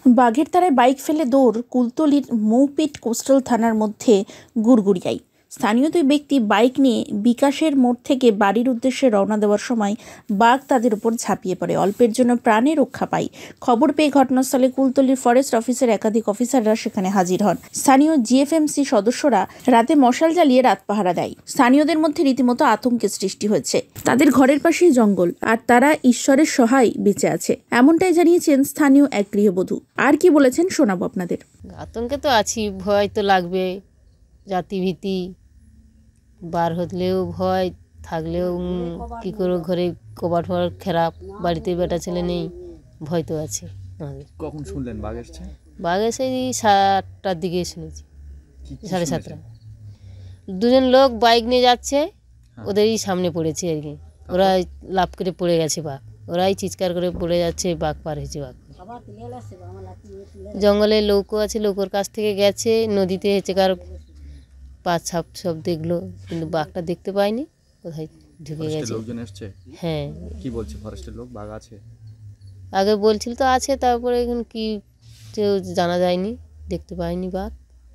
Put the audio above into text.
বাঘের তাড়ায় বাইক ফেলে দৌড় কুলতলির মৌপিট কোস্টাল থানার মধ্যে গুড়গুড়িয়ায়। স্থানীয় দুই ব্যক্তি বাইক নিয়ে বিকাশের মোড় থেকে বাড়ির উদ্দেশ্যে রওনা দেওয়ার সময় বাঘ তাদের উপর ঝাঁপিয়ে পড়ে। অল্পের জন্য প্রাণে রক্ষা পায়। খবর পেয়ে ঘটনাস্থলে কুলতলির ফরেস্ট অফিসের একাধিক অফিসাররা সেখানে হাজির হন। স্থানীয় জিএফএমসি সদস্যরা রাতে মশাল জ্বালিয়ে রাত পাহারা দেয়। স্থানীয়দের মধ্যে রীতিমতো আতঙ্কের সৃষ্টি হয়েছে। তাদের ঘরের পাশেই জঙ্গল, আর তারা ঈশ্বরের সহায় বেঁচে আছে, এমনটাই জানিয়েছেন স্থানীয় এক গৃহবধূ। আর কি বলেছেন শোনাবো আপনাদের। আতঙ্কে তো আছি, ভয় তো লাগবে, জাতিভীতি, বার হলেও ভয়, থাকলেও কী করে, ঘরে কবাট ফবাট খারাপ, বাড়িতে বেটা ছেলে নেই, ভয় তো আছে আমাদের। কখন শুনলেন বাঘ এসছে? বাঘ এসে 7টার দিকে শুনেছি, 7:30। দুজন লোক বাইক নিয়ে যাচ্ছে, ওদেরই সামনে পড়েছে আর কি। ওরা লাফ করে পড়ে গেছে বাঘ, ওরাই চিৎকার করে পড়ে যাচ্ছে, বাঘ পার হয়েছে। বাঘ জঙ্গলে লৌকো আছে, লৌকোর কাছ থেকে গেছে, নদীতে হেঁচে কার পা ছাপ সব দেখলো, কিন্তু বাঘটা দেখতে পায়নি, কোথায় ঢুকে গেছে। লোকজন এসছে? হ্যাঁ। কি বলছে ফরেস্টের লোক, বাঘ আছে? আগে বলছিল তো আছে, তারপরে এখন কি জানা যায়নি, দেখতে পায়নি বাঘ।